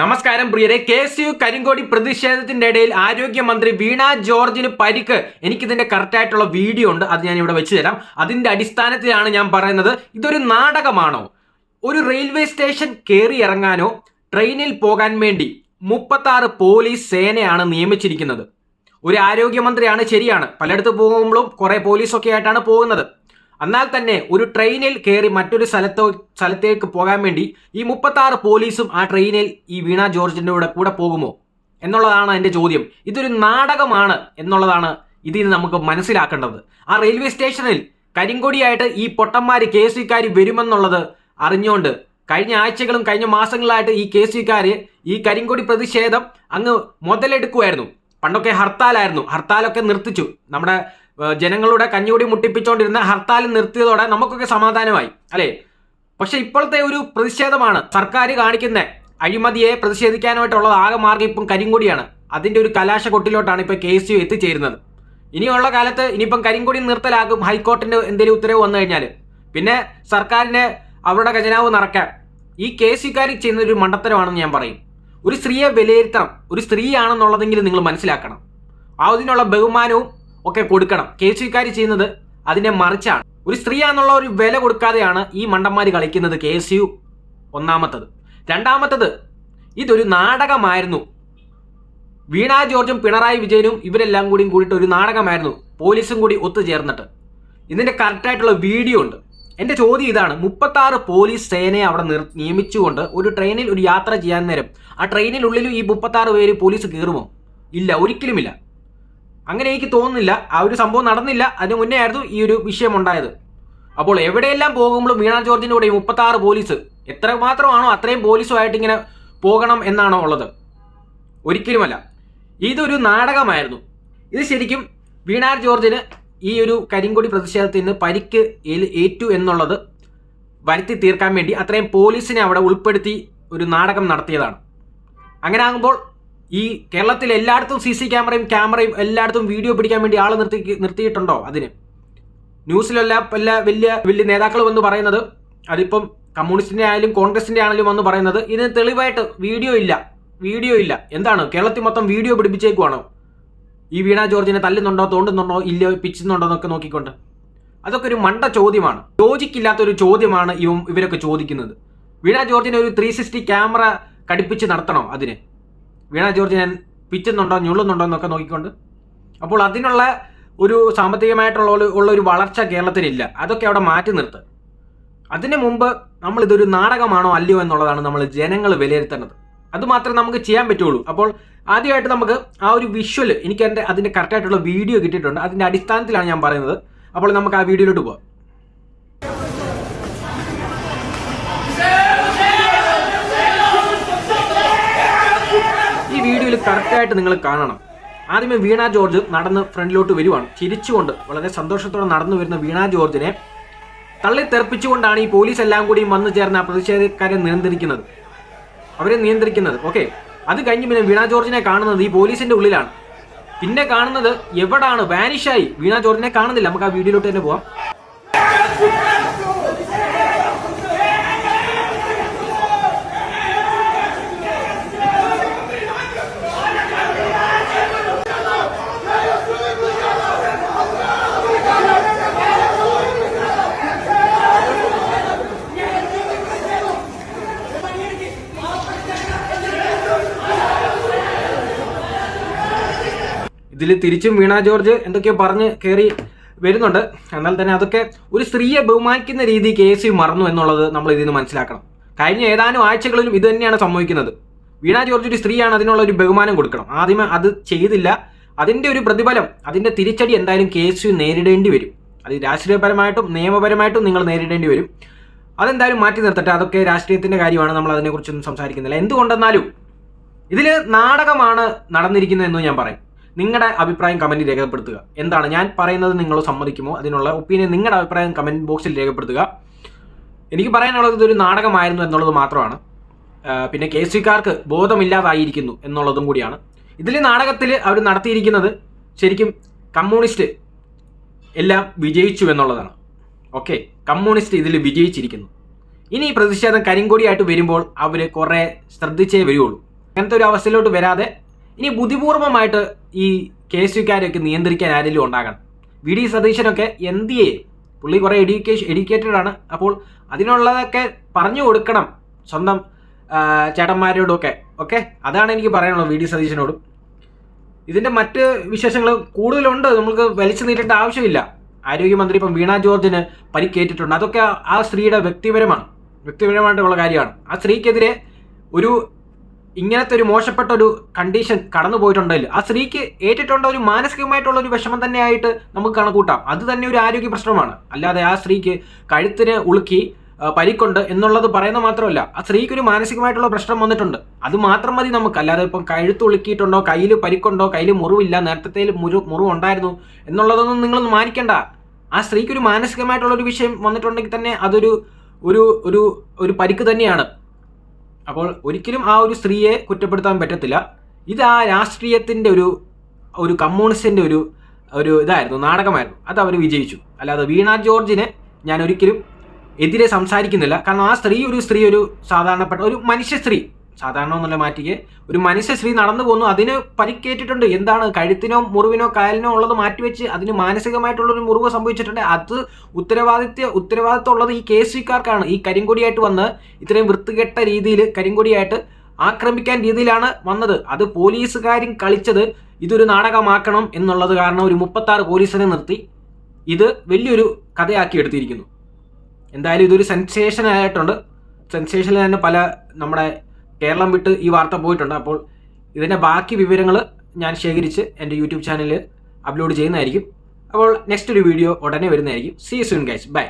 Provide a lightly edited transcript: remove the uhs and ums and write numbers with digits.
നമസ്കാരം പ്രിയരെ. KSU കരിങ്കോടി പ്രതിഷേധത്തിന്റെ ഇടയിൽ ആരോഗ്യമന്ത്രി വീണ ജോർജിന് പരിക്ക്. എനിക്കിതിന്റെ കറക്റ്റായിട്ടുള്ള വീഡിയോ ഉണ്ട്, അത് ഞാൻ ഇവിടെ വെച്ച് തരാം. അതിന്റെ അടിസ്ഥാനത്തിലാണ് ഞാൻ പറയുന്നത്. ഇതൊരു നാടകമാണോ? ഒരു റെയിൽവേ സ്റ്റേഷൻ കയറി ഇറങ്ങാനോ ട്രെയിനിൽ പോകാൻ വേണ്ടി 36 പോലീസ് സേനയാണ് നിയമിച്ചിരിക്കുന്നത്. ഒരു ആരോഗ്യമന്ത്രിയാണ്, ശരിയാണ്, പലയിടത്ത് പോകുമ്പോഴും കുറെ പോലീസൊക്കെ ആയിട്ടാണ് പോകുന്നത്. എന്നാൽ തന്നെ ഒരു ട്രെയിനിൽ കയറി മറ്റൊരു സ്ഥലത്തേക്ക് പോകാൻ വേണ്ടി ഈ 36 പോലീസും ആ ട്രെയിനിൽ ഈ വീണ ജോർജിന്റെ കൂടെ പോകുമോ എന്നുള്ളതാണ് എൻ്റെ ചോദ്യം. ഇതൊരു നാടകമാണ് എന്നുള്ളതാണ് ഇതിൽ നിന്ന് നമുക്ക് മനസ്സിലാക്കേണ്ടത്. ആ റെയിൽവേ സ്റ്റേഷനിൽ കരിങ്കൊടിയായിട്ട് ഈ പൊട്ടന്മാർ KSUക്കാർ വരുമെന്നുള്ളത് അറിഞ്ഞുകൊണ്ട് കഴിഞ്ഞ ആഴ്ചകളും കഴിഞ്ഞ മാസങ്ങളായിട്ട് ഈ KSUക്കാർ ഈ കരിങ്കൊടി പ്രതിഷേധം അങ്ങ് മുതലെടുക്കുമായിരുന്നു. പണ്ടൊക്കെ ഹർത്താലായിരുന്നു, ഹർത്താലൊക്കെ നിർത്തിച്ചു. നമ്മുടെ ജനങ്ങളുടെ കഞ്ഞുകൂടി മുട്ടിപ്പിച്ചുകൊണ്ടിരുന്ന ഹർത്താൽ നിർത്തിയതോടെ നമുക്കൊക്കെ സമാധാനമായി, അല്ലേ? പക്ഷെ ഇപ്പോഴത്തെ ഒരു പ്രതിഷേധമാണ് സർക്കാർ കാണിക്കുന്ന അഴിമതിയെ പ്രതിഷേധിക്കാനായിട്ടുള്ളത്. ആകെ മാർഗം ഇപ്പം കരിങ്കൊടിയാണ്. അതിൻ്റെ ഒരു കലാശ കൊട്ടിലോട്ടാണ് ഇപ്പോൾ KSU എത്തിച്ചേരുന്നത്. ഇനിയുള്ള കാലത്ത് ഇനിയിപ്പം കരിങ്കൊടി നിർത്തലാകും, ഹൈക്കോർട്ടിൻ്റെ എന്തെങ്കിലും ഉത്തരവ് വന്നു കഴിഞ്ഞാൽ. പിന്നെ സർക്കാരിനെ അവരുടെ ഖജനാവ് നിറയ്ക്കാൻ ഈ KSUക്കാർ ചെയ്യുന്നൊരു മണ്ടത്തരമാണെന്ന് ഞാൻ പറയും. ഒരു സ്ത്രീയെ വിലയിരുത്തണം, ഒരു സ്ത്രീയാണെന്നുള്ളതെങ്കിലും നിങ്ങൾ മനസ്സിലാക്കണം. അതിനുള്ള ബഹുമാനവും ഒക്കെ കൊടുക്കണം. KSUക്കാർ ചെയ്യുന്നത് അതിനെ മറിച്ചാണ്. ഒരു സ്ത്രീയാണെന്നുള്ള ഒരു വില കൊടുക്കാതെയാണ് ഈ മണ്ടന്മാർ കളിക്കുന്നത് KSU. ഒന്നാമത്തത്. രണ്ടാമത്തത്, ഇതൊരു നാടകമായിരുന്നു. വീണ ജോർജും പിണറായി വിജയനും ഇവരെല്ലാം കൂടിയിട്ട് ഒരു നാടകമായിരുന്നു, പോലീസും കൂടി ഒത്തുചേർന്നിട്ട്. ഇതിന്റെ കറക്റ്റായിട്ടുള്ള വീഡിയോ ഉണ്ട്. എൻ്റെ ചോദ്യം ഇതാണ്: 36 പോലീസ് സേനയെ അവിടെ നിയമിച്ചുകൊണ്ട് ഒരു ട്രെയിനിൽ ഒരു യാത്ര ചെയ്യാൻ നേരം ആ ട്രെയിനിനുള്ളിൽ ഈ 36 പേര് പോലീസ് കയറുമോ? ഇല്ല, ഒരിക്കലുമില്ല. അങ്ങനെ എനിക്ക് തോന്നുന്നില്ല. ആ ഒരു സംഭവം നടന്നില്ല. അതിന് മുന്നേ ആയിരുന്നു ഈ ഒരു വിഷയം ഉണ്ടായത്. അപ്പോൾ എവിടെയെല്ലാം പോകുമ്പോഴും വീണ ജോർജിൻ്റെ കൂടെ 36 പോലീസ് എത്ര മാത്രമാണോ അത്രയും പോലീസുമായിട്ട് ഇങ്ങനെ പോകണം എന്നാണോ ഉള്ളത്? ഒരിക്കലുമല്ല. ഇതൊരു നാടകമായിരുന്നു. ഇത് ശരിക്കും വീണ ജോർജിന് ഈ ഒരു കരിങ്കൊടി പ്രതിഷേധത്തിന് പരിക്ക് ഏറ്റു എന്നുള്ളത് വരുത്തി തീർക്കാൻ വേണ്ടി അത്രയും പോലീസിനെ അവിടെ ഉൾപ്പെടുത്തി ഒരു നാടകം നടത്തിയതാണ്. അങ്ങനെ ആകുമ്പോൾ ഈ കേരളത്തിൽ എല്ലായിടത്തും CC ക്യാമറയും എല്ലായിടത്തും വീഡിയോ പിടിക്കാൻ വേണ്ടി ആൾ നിർത്തിയിട്ടുണ്ടോ? അതിന് ന്യൂസിലെല്ലാം വലിയ നേതാക്കൾ വന്ന് പറയുന്നത്, അതിപ്പം കമ്മ്യൂണിസ്റ്റിൻ്റെ ആയാലും കോൺഗ്രസിൻ്റെ ആണെങ്കിലും വന്ന് പറയുന്നത്, ഇതിന് തെളിവായിട്ട് വീഡിയോ ഇല്ല. എന്താണ്, കേരളത്തിൽ മൊത്തം വീഡിയോ പിടിപ്പിച്ചേക്കുവാണോ? ഈ വീണ ജോർജിനെ തല്ലുന്നുണ്ടോ, തോണ്ടുന്നുണ്ടോ, ഇല്ല പിച്ചുന്നുണ്ടോ എന്നൊക്കെ നോക്കിക്കൊണ്ട്. അതൊക്കെ ഒരു മണ്ട ചോദ്യമാണ്, ലോജിക്കില്ലാത്തൊരു ചോദ്യമാണ് ഇവരൊക്കെ ചോദിക്കുന്നത്. വീണ ജോർജിനെ ഒരു 360 ക്യാമറ ഘടിപ്പിച്ച് നടത്തണോ? അതിന് വീണ ജോർജിനെ പിച്ചുന്നുണ്ടോ ഞുള്ളുന്നുണ്ടോ എന്നൊക്കെ നോക്കിക്കൊണ്ട്. അപ്പോൾ അതിനുള്ള ഒരു സാമ്പത്തികമായിട്ടുള്ള ഒരു വളർച്ച കേരളത്തിലില്ല. അതൊക്കെ അവിടെ മാറ്റി നിർത്ത്. അതിന് മുമ്പ് നമ്മൾ ഇതൊരു നാടകമാണോ അല്ലയോ എന്നുള്ളതാണ് നമ്മൾ ജനങ്ങൾ വിലയിരുത്തേണ്ടത്. അതുമാത്രമേ നമുക്ക് ചെയ്യാൻ പറ്റുള്ളൂ. അപ്പോൾ ആദ്യമായിട്ട് നമുക്ക് ആ ഒരു വിഷ്വൽ, എനിക്ക് അതിൻ്റെ കറക്റ്റായിട്ടുള്ള വീഡിയോ കിട്ടിയിട്ടുണ്ട്. അതിൻ്റെ അടിസ്ഥാനത്തിലാണ് ഞാൻ പറയുന്നത്. അപ്പോൾ നമുക്ക് ആ വീഡിയോയിലോട്ട് പോകാം. ഈ വീഡിയോയിൽ കറക്റ്റായിട്ട് നിങ്ങൾ കാണണം. ആദ്യമേ വീണ ജോർജ് നടന്ന് ഫ്രണ്ടിലോട്ട് വരുവാണ്, ചിരിച്ചുകൊണ്ട് വളരെ സന്തോഷത്തോടെ നടന്നു വരുന്ന വീണ ജോർജിനെ തള്ളിത്തെറിപ്പിച്ചുകൊണ്ടാണ് ഈ പോലീസ് എല്ലാം കൂടി വന്നു ചേർന്ന് ആ പ്രതിഷേധക്കാരെ നിയന്ത്രിക്കുന്നത്. ഓക്കെ, അത് കഴിഞ്ഞ് പിന്നെ വീണ ജോർജിനെ കാണുന്നത് ഈ പോലീസിന്റെ ഉള്ളിലാണ്. പിന്നെ കാണുന്നത് എവിടാണ്? വാനിഷായി. വീണ ജോർജിനെ കാണുന്നില്ല. നമുക്ക് ആ വീഡിയോയിലോട്ട് തന്നെ പോവാം. ഇതിൽ തിരിച്ചും വീണ ജോർജ് എന്തൊക്കെയോ പറഞ്ഞ് കയറി വരുന്നുണ്ട്. എന്നാൽ തന്നെ അതൊക്കെ ഒരു സ്ത്രീയെ ബഹുമാനിക്കുന്ന രീതി KSU മറന്നു എന്നുള്ളത് നമ്മൾ ഇതിൽ നിന്ന് മനസ്സിലാക്കണം. കഴിഞ്ഞ ഏതാനും ആഴ്ചകളിലും ഇത് തന്നെയാണ് സംഭവിക്കുന്നത്. വീണ ജോർജ് ഒരു സ്ത്രീയാണ്, അതിനുള്ള ഒരു ബഹുമാനം കൊടുക്കണം. ആദ്യമേ അത് ചെയ്തില്ല. അതിൻ്റെ ഒരു പ്രതിഫലം, അതിൻ്റെ തിരിച്ചടി എന്തായാലും KSU നേരിടേണ്ടി വരും. അത് രാഷ്ട്രീയപരമായിട്ടും നിയമപരമായിട്ടും നിങ്ങൾ നേരിടേണ്ടി വരും. അതെന്തായാലും മാറ്റി നിർത്തട്ടെ. അതൊക്കെ രാഷ്ട്രീയത്തിൻ്റെ കാര്യമാണ്, നമ്മൾ അതിനെക്കുറിച്ചൊന്നും സംസാരിക്കുന്നില്ല. എന്തുകൊണ്ടെന്നാലും ഇതിൽ നാടകമാണ് നടന്നിരിക്കുന്നതെന്ന് ഞാൻ പറയും. നിങ്ങളുടെ അഭിപ്രായം കമൻറ്റിൽ രേഖപ്പെടുത്തുക. എന്താണ് ഞാൻ പറയുന്നത്, നിങ്ങൾ സമ്മതിക്കുമോ? അതിനുള്ള ഒപ്പീനിയൻ, നിങ്ങളുടെ അഭിപ്രായം കമൻറ്റ് ബോക്സിൽ രേഖപ്പെടുത്തുക. എനിക്ക് പറയാനുള്ളത് ഇതൊരു നാടകമായിരുന്നു എന്നുള്ളത് മാത്രമാണ്. പിന്നെ KSUക്കാർക്ക് ബോധമില്ലാതായിരിക്കുന്നു എന്നുള്ളതും കൂടിയാണ്. ഇതിൽ നാടകത്തിൽ അവർ നടത്തിയിരിക്കുന്നത് ശരിക്കും കമ്മ്യൂണിസ്റ്റ് എല്ലാം വിജയിച്ചു എന്നുള്ളതാണ്. ഓക്കെ, കമ്മ്യൂണിസ്റ്റ് ഇതിൽ വിജയിച്ചിരിക്കുന്നു. ഇനി ഈ പ്രതിഷേധം കരിങ്കൊടിയായിട്ട് വരുമ്പോൾ അവർ കുറേ ശ്രദ്ധിച്ചേ വരികയുള്ളൂ. അങ്ങനത്തെ ഒരു അവസ്ഥയിലോട്ട് വരാതെ ഇനി ബുദ്ധിപൂർവമായിട്ട് ഈ KSUക്കാരെയൊക്കെ നിയന്ത്രിക്കാൻ ആരെങ്കിലും ഉണ്ടാകണം. VD സതീശനൊക്കെ എന്തിയെ പുള്ളി കുറേ എഡ്യൂക്കേറ്റഡ് ആണ്. അപ്പോൾ അതിനുള്ളതൊക്കെ പറഞ്ഞു കൊടുക്കണം സ്വന്തം ചേട്ടന്മാരോടൊക്കെ. ഓക്കെ, അതാണ് എനിക്ക് പറയാനുള്ളത് VD സതീശനോടും. ഇതിൻ്റെ മറ്റ് വിശേഷങ്ങൾ കൂടുതലുണ്ട്, നമുക്ക് വലിച്ചു നീട്ടേണ്ട ആവശ്യമില്ല. ആരോഗ്യമന്ത്രി ഇപ്പം വീണ ജോർജിന് പരിക്കേറ്റിട്ടുണ്ട്. അതൊക്കെ ആ സ്ത്രീയുടെ വ്യക്തിപരമായിട്ടുള്ള കാര്യമാണ്. ആ സ്ത്രീക്കെതിരെ ഒരു ഇങ്ങനത്തെ ഒരു മോശപ്പെട്ട ഒരു കണ്ടീഷൻ കടന്നു പോയിട്ടുണ്ടെങ്കിൽ ആ സ്ത്രീക്ക് ഏറ്റിട്ടുള്ള ഒരു മാനസികമായിട്ടുള്ള ഒരു വിഷമം തന്നെയായിട്ട് നമുക്ക് കണക്കൂട്ടാം. അത് തന്നെ ഒരു ആരോഗ്യ പ്രശ്നമാണ്. അല്ലാതെ ആ സ്ത്രീക്ക് കഴുത്തിന് ഉളുക്കി പരിക്കുണ്ട് എന്നുള്ളത് പറയുന്ന മാത്രമല്ല, ആ സ്ത്രീക്ക് ഒരു മാനസികമായിട്ടുള്ള പ്രശ്നം വന്നിട്ടുണ്ട്. അത് മാത്രം മതി നമുക്ക്. അല്ലാതെ ഇപ്പം കഴുത്ത് ഉളുക്കിയിട്ടുണ്ടോ, കയ്യിൽ പരിക്കുണ്ടോ, കയ്യിൽ മുറിവില്ല, നേരത്തെ മുറിവുണ്ടായിരുന്നു എന്നുള്ളതൊന്നും നിങ്ങളൊന്നും മാനിക്കണ്ട. ആ സ്ത്രീക്ക് ഒരു മാനസികമായിട്ടുള്ള ഒരു വിഷയം വന്നിട്ടുണ്ടെങ്കിൽ തന്നെ അതൊരു ഒരു ഒരു ഒരു പരിക്ക് തന്നെയാണ്. അപ്പോൾ ഒരിക്കലും ആ ഒരു സ്ത്രീയെ കുറ്റപ്പെടുത്താൻ പറ്റത്തില്ല. ഇത് ആ രാഷ്ട്രീയത്തിൻ്റെ ഒരു കമ്മ്യൂണിസ്റ്റിൻ്റെ ഒരു ഇതായിരുന്നു, നാടകമായിരുന്നു. അത് അവർ വിജയിച്ചു. അല്ലാതെ വീണ ജോർജിനെ ഞാൻ ഒരിക്കലും എതിരെ സംസാരിക്കുന്നില്ല. കാരണം ആ സ്ത്രീ ഒരു സാധാരണപ്പെട്ട ഒരു മനുഷ്യ സ്ത്രീ, സാധാരണ ഒന്നുള്ള മാറ്റിക്ക് ഒരു മനുഷ്യ സ്ത്രീ നടന്നു പോകുന്നു. അതിന് പരിക്കേറ്റിട്ടുണ്ട്. എന്താണ്, കഴുത്തിനോ മുറിവിനോ കാലിനോ ഉള്ളത് മാറ്റിവെച്ച് അതിന് മാനസികമായിട്ടുള്ളൊരു മുറിവ് സംഭവിച്ചിട്ടുണ്ട്. അത് ഉത്തരവാദിത്വം ഉള്ളത് ഈ KSUക്കാർക്കാണ്. ഈ കരിങ്കൊടിയായിട്ട് വന്ന് ഇത്രയും വൃത്തികെട്ട രീതിയിൽ കരിങ്കൊടിയായിട്ട് ആക്രമിക്കാൻ രീതിയിലാണ് വന്നത്. അത് പോലീസുകാരും കളിച്ചത് ഇതൊരു നാടകമാക്കണം എന്നുള്ളത് കാരണം ഒരു 36 പോലീസിനെ നിർത്തി ഇത് വലിയൊരു കഥയാക്കി എടുത്തിരിക്കുന്നു. എന്തായാലും ഇതൊരു സെൻസേഷനായിട്ടുണ്ട്. സെൻസേഷനിൽ തന്നെ പല നമ്മുടെ കേരളം വിട്ട് ഈ വാർത്ത പോയിട്ടുണ്ട്. അപ്പോൾ ഇതിൻ്റെ ബാക്കി വിവരങ്ങൾ ഞാൻ ശേഖരിച്ച് എൻ്റെ യൂട്യൂബ് ചാനലിൽ അപ്ലോഡ് ചെയ്യുന്നതായിരിക്കും. അപ്പോൾ നെക്സ്റ്റ് ഒരു വീഡിയോ ഉടനെ വരുന്നതായിരിക്കും. See you soon guys, by.